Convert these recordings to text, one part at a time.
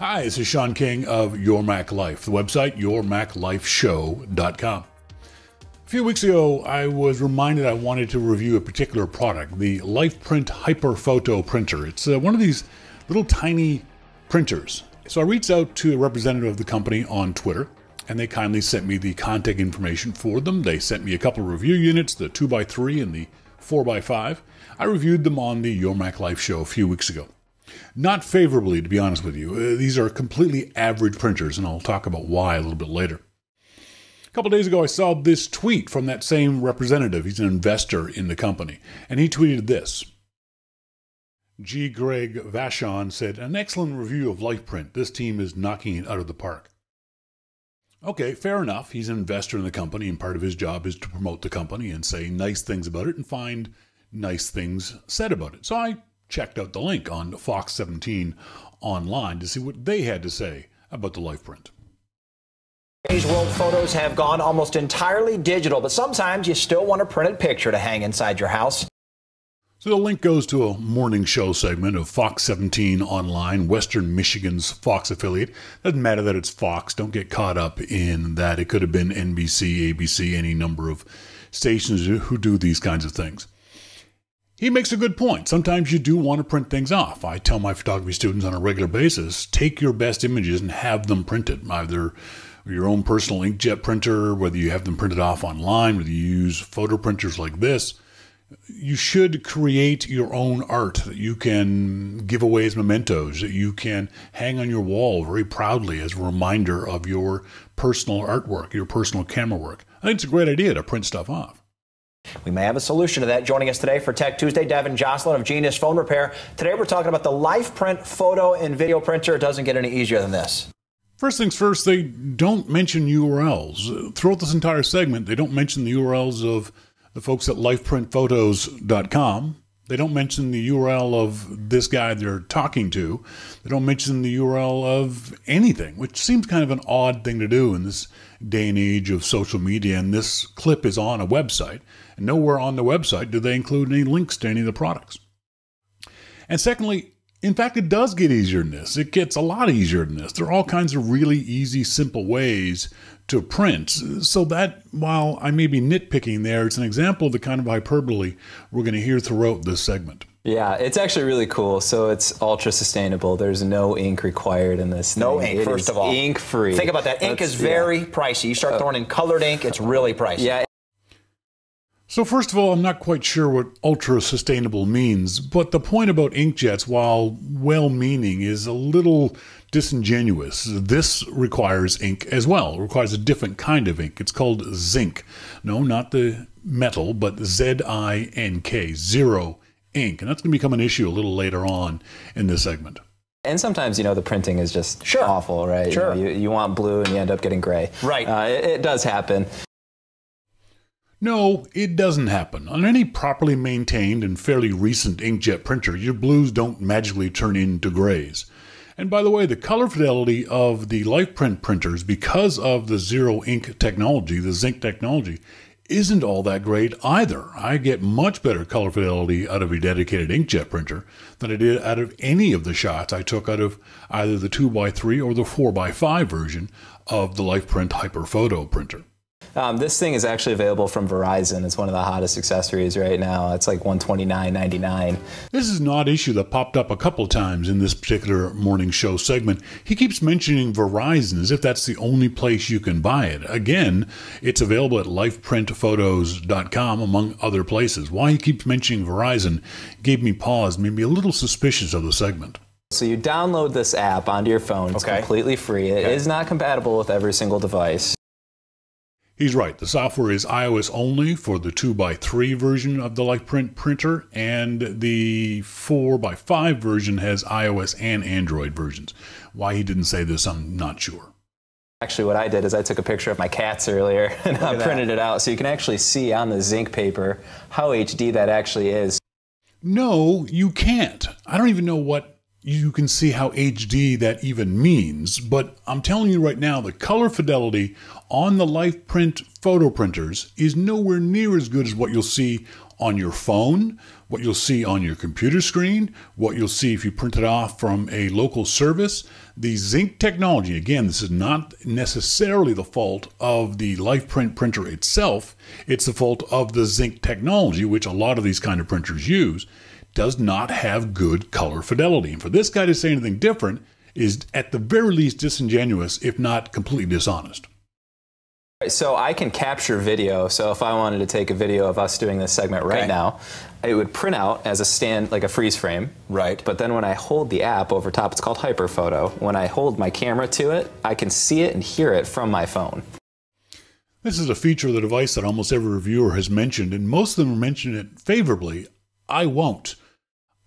Hi, this is Shawn King of Your Mac Life, the website yourmaclifeshow.com. A few weeks ago, I was reminded I wanted to review a particular product, the Lifeprint Hyperphoto Printer. It's one of these little tiny printers. So I reached out to a representative of the company on Twitter, and they kindly sent me the contact information for them. They sent me a couple of review units, the 2x3 and the 4x5. I reviewed them on the Your Mac Life show a few weeks ago. Not favorably, to be honest with you. These are completely average printers, and I'll talk about why a little bit later. A couple days ago, I saw this tweet from that same representative. He's an investor in the company, and he tweeted this. G. Greg Vachon said, "An excellent review of Lifeprint. This team is knocking it out of the park." Okay, fair enough. He's an investor in the company, and part of his job is to promote the company and say nice things about it and find nice things said about it. So I checked out the link on Fox 17 online to see what they had to say about the Lifeprint. Today's world photos have gone almost entirely digital, but sometimes you still want a printed picture to hang inside your house. So the link goes to a morning show segment of Fox 17 online, Western Michigan's Fox affiliate. Doesn't matter that it's Fox. Don't get caught up in that. It could have been NBC, ABC, any number of stations who do these kinds of things. He makes a good point. Sometimes you do want to print things off. I tell my photography students on a regular basis, take your best images and have them printed, either your own personal inkjet printer, whether you have them printed off online, whether you use photo printers like this. You should create your own art that you can give away as mementos, that you can hang on your wall very proudly as a reminder of your personal artwork, your personal camera work. I think it's a great idea to print stuff off. We may have a solution to that. Joining us today for Tech Tuesday, Devin Jocelyn of Genius Phone Repair. Today we're talking about the Lifeprint photo and video printer. It doesn't get any easier than this. First things first, they don't mention URLs. Throughout this entire segment, they don't mention the URLs of the folks at lifeprintphotos.com. They don't mention the URL of this guy they're talking to. They don't mention the URL of anything, which seems kind of an odd thing to do in this day and age of social media. And this clip is on a website, and nowhere on the website do they include any links to any of the products. And secondly, in fact, it does get easier than this. It gets a lot easier than this. There are all kinds of really easy, simple ways to print. So that, while I may be nitpicking there, it's an example of the kind of hyperbole we're going to hear throughout this segment. Yeah, it's actually really cool. So it's ultra sustainable. There's no ink required in this thing. No ink, first of all. Ink free. Think about that. Ink is very pricey. You start throwing in colored ink, it's really pricey. Yeah. So first of all, I'm not quite sure what ultra-sustainable means, but the point about inkjets, while well-meaning, is a little disingenuous. This requires ink as well. It requires a different kind of ink. It's called Zink. No, not the metal, but Z-I-N-K, zero ink. And that's going to become an issue a little later on in this segment. And sometimes, the printing is just awful, right? Sure. You want blue and you end up getting gray. Right. It does happen. No, it doesn't happen. On any properly maintained and fairly recent inkjet printer, your blues don't magically turn into grays. And by the way, the color fidelity of the Lifeprint printers, because of the zero ink technology, the Zink technology, isn't all that great either. I get much better color fidelity out of a dedicated inkjet printer than I did out of any of the shots I took out of either the 2x3 or the 4x5 version of the Lifeprint Hyperphoto Printer. This thing is actually available from Verizon. It's one of the hottest accessories right now. It's like $129.99. This is an odd issue that popped up a couple times in this particular morning show segment. He keeps mentioning Verizon as if that's the only place you can buy it. Again, it's available at lifeprintphotos.com, among other places. Why he keeps mentioning Verizon gave me pause, made me a little suspicious of the segment. So you download this app onto your phone. It's completely free. It is not compatible with every single device. He's right. The software is iOS only for the 2x3 version of the Lifeprint printer, and the 4x5 version has iOS and Android versions. Why he didn't say this, I'm not sure. Actually, what I did is I took a picture of my cats earlier and I printed it out so you can actually see on the Zink paper how HD that actually is. No, you can't. I don't even know what you can see how HD that even means, but I'm telling you right now, the color fidelity on the Lifeprint photo printers is nowhere near as good as what you'll see on your phone, what you'll see on your computer screen, what you'll see if you print it off from a local service. The Zink technology, again, this is not necessarily the fault of the Lifeprint printer itself. It's the fault of the Zink technology, which a lot of these kind of printers use, does not have good color fidelity. And for this guy to say anything different is at the very least disingenuous, if not completely dishonest. So I can capture video. So if I wanted to take a video of us doing this segment right now, it would print out as a stand, like a freeze frame. Right. But then when I hold the app over top, it's called Hyperphoto. When I hold my camera to it, I can see it and hear it from my phone. This is a feature of the device that almost every reviewer has mentioned, and most of them mention it favorably. I won't.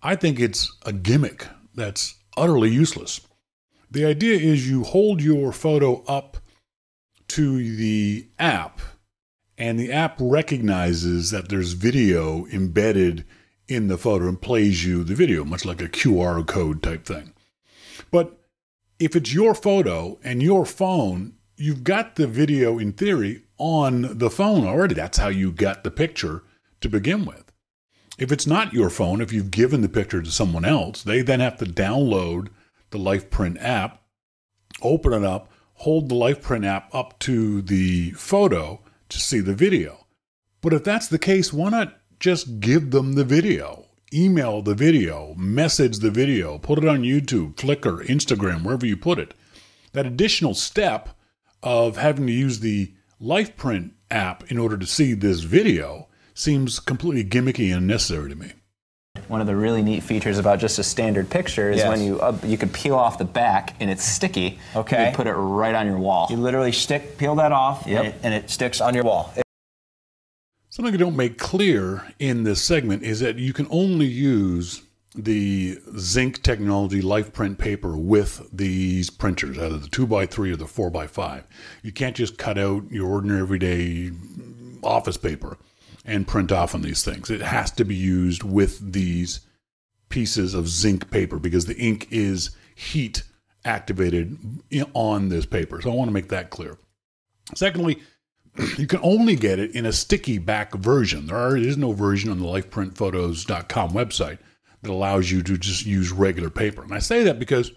I think it's a gimmick that's utterly useless. The idea is you hold your photo up to the app, and the app recognizes that there's video embedded in the photo and plays you the video, much like a QR code type thing. But if it's your photo and your phone, you've got the video in theory on the phone already. That's how you got the picture to begin with. If it's not your phone, if you've given the picture to someone else, they then have to download the Lifeprint app, open it up, hold the Lifeprint app up to the photo to see the video. But if that's the case, why not just give them the video? Email the video, message the video, put it on YouTube, Flickr, Instagram, wherever you put it. That additional step of having to use the Lifeprint app in order to see this video seems completely gimmicky and unnecessary to me. One of the really neat features about just a standard picture is when you could peel off the back and it's sticky. Okay. You put it right on your wall. You literally peel that off, and it sticks on your wall. Something I don't make clear in this segment is that you can only use the Zink technology Lifeprint paper with these printers, either the 2x3 or the 4x5. You can't just cut out your ordinary everyday office paper and print off on these things. It has to be used with these pieces of Zink paper because the ink is heat activated on this paper. So I want to make that clear. Secondly, you can only get it in a sticky back version. There is no version on the lifeprintphotos.com website that allows you to just use regular paper. And I say that because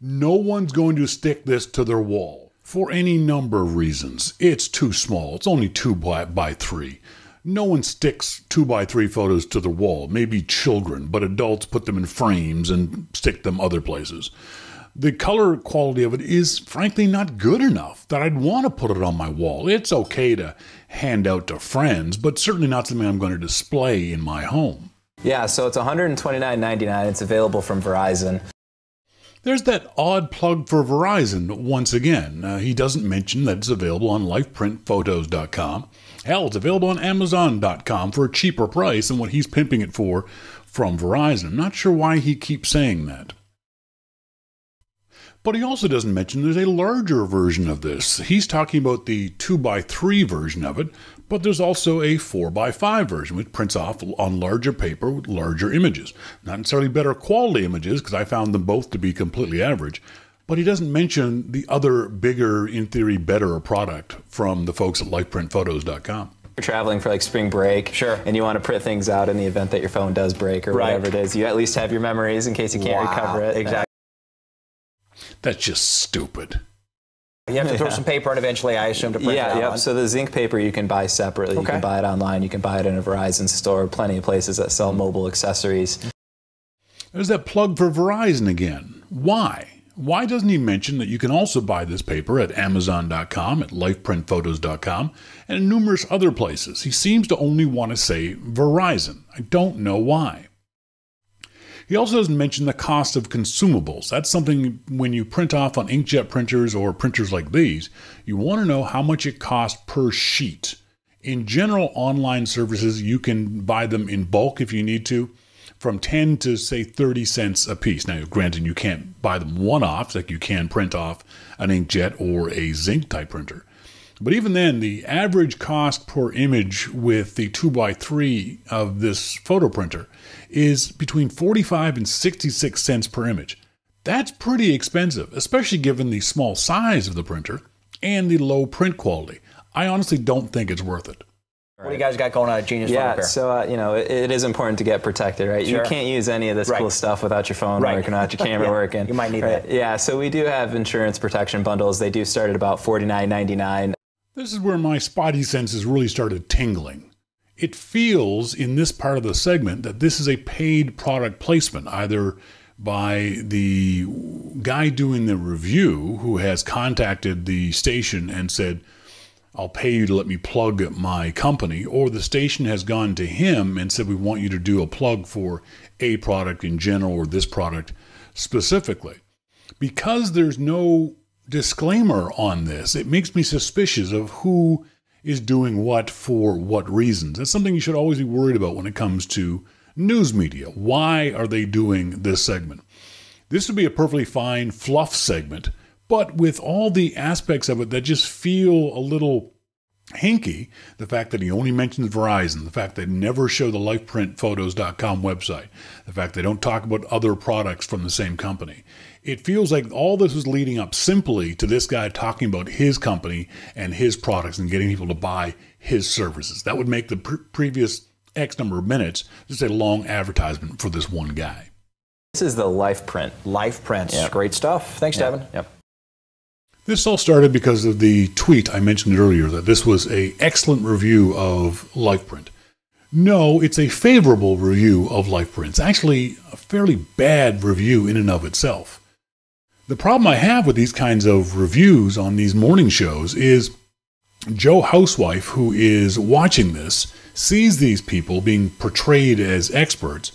no one's going to stick this to their wall for any number of reasons. It's too small. It's only 2x3. No one sticks 2x3 photos to the wall, maybe children, but adults put them in frames and stick them other places. The color quality of it is frankly not good enough that I'd want to put it on my wall. It's okay to hand out to friends, but certainly not something I'm going to display in my home. Yeah, so it's $129.99. It's available from Verizon. There's that odd plug for Verizon once again. He doesn't mention that it's available on lifeprintphotos.com. Hell, it's available on Amazon.com for a cheaper price than what he's pimping it for from Verizon. I'm not sure why he keeps saying that. But he also doesn't mention there's a larger version of this. He's talking about the 2x3 version of it, but there's also a 4x5 version, which prints off on larger paper with larger images. Not necessarily better quality images, because I found them both to be completely average, but he doesn't mention the other bigger, in theory, better product from the folks at lifeprintphotos.com. You're traveling for like spring break, and you want to print things out in the event that your phone does break or whatever it is. You at least have your memories in case you can't recover it. Exactly. That's just stupid. You have to throw some paper in eventually, I assume, to print it out. Yeah, so the Zink paper you can buy separately. You can buy it online. You can buy it in a Verizon store. Plenty of places that sell mobile accessories. There's that plug for Verizon again. Why? Why doesn't he mention that you can also buy this paper at Amazon.com, at LifeprintPhotos.com, and in numerous other places? He seems to only want to say Verizon. I don't know why. He also doesn't mention the cost of consumables. That's something when you print off on inkjet printers or printers like these, you want to know how much it costs per sheet. In general, online services, you can buy them in bulk if you need to, from 10 to, say, 30 cents a piece. Now, granted, you can't buy them one-offs like you can print off an inkjet or a Zink type printer. But even then, the average cost per image with the 2x3 of this photo printer is between 45 and 66 cents per image. That's pretty expensive, especially given the small size of the printer and the low print quality. I honestly don't think it's worth it. What do you guys got going on at Genius Phone Repair? So you know, it is important to get protected, right? Sure. You can't use any of this cool stuff without your phone working, without your camera working. You might need that. Yeah, so we do have insurance protection bundles. They do start at about $49.99. This is where my spidey senses really started tingling. It feels in this part of the segment that this is a paid product placement, either by the guy doing the review who has contacted the station and said, I'll pay you to let me plug my company, or the station has gone to him and said, we want you to do a plug for a product in general or this product specifically. Because there's no disclaimer on this, it makes me suspicious of who is doing what for what reasons. That's something you should always be worried about when it comes to news media. Why are they doing this segment? This would be a perfectly fine fluff segment, but with all the aspects of it that just feel a little hinky, the fact that he only mentions Verizon, the fact they never show the lifeprintphotos.com website, the fact they don't talk about other products from the same company. It feels like all this was leading up simply to this guy talking about his company and his products and getting people to buy his services. That would make the previous X number of minutes just a long advertisement for this one guy. This is the Lifeprint. Lifeprint. Yep. Great stuff. Thanks, Devin. Yep. This all started because of the tweet I mentioned earlier that this was an excellent review of Lifeprint. No, it's a favorable review of Lifeprint. It's actually a fairly bad review in and of itself. The problem I have with these kinds of reviews on these morning shows is Joe Housewife, who is watching this, sees these people being portrayed as experts,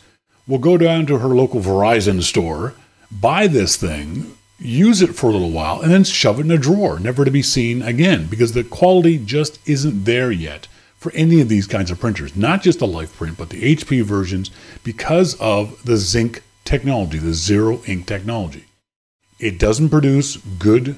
will go down to her local Verizon store, buy this thing, use it for a little while, and then shove it in a drawer, never to be seen again, because the quality just isn't there yet for any of these kinds of printers. Not just the Lifeprint, but the HP versions, because of the Zink technology, the zero ink technology. It doesn't produce good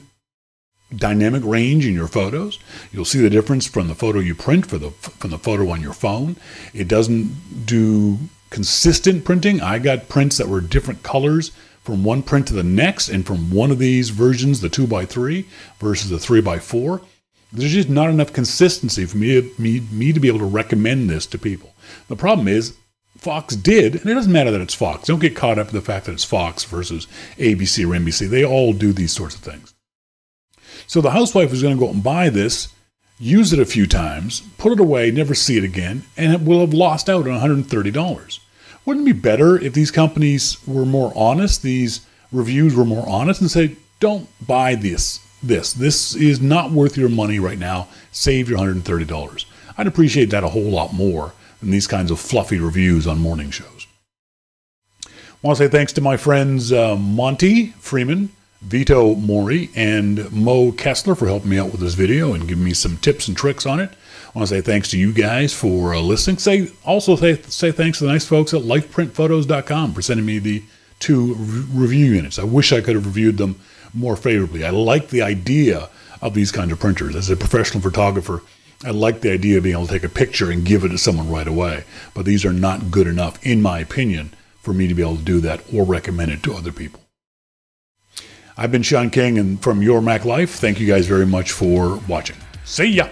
dynamic range in your photos. You'll see the difference from the photo you print from the photo on your phone. It doesn't do consistent printing. I got prints that were different colors from one print to the next, and from one of these versions, the 2x3 versus the 3x4. There's just not enough consistency for me to be able to recommend this to people. The problem is, Fox did, and it doesn't matter that it's Fox. Don't get caught up in the fact that it's Fox versus ABC or NBC. They all do these sorts of things. So the housewife is going to go out and buy this, use it a few times, put it away, never see it again, and it will have lost out on $130. Wouldn't it be better if these companies were more honest, these reviews were more honest, and say, don't buy this. This is not worth your money right now. Save your $130. I'd appreciate that a whole lot more than these kinds of fluffy reviews on morning shows. I want to say thanks to my friends Monty Freeman, Vito Mori, and Mo Kessler for helping me out with this video and giving me some tips and tricks on it. I want to say thanks to you guys for listening. Also say thanks to the nice folks at lifeprintphotos.com for sending me the 2 review units. I wish I could have reviewed them more favorably. I like the idea of these kinds of printers. As a professional photographer, I like the idea of being able to take a picture and give it to someone right away. But these are not good enough, in my opinion, for me to be able to do that or recommend it to other people. I've been Shawn King, and from Your Mac Life, thank you guys very much for watching. See ya!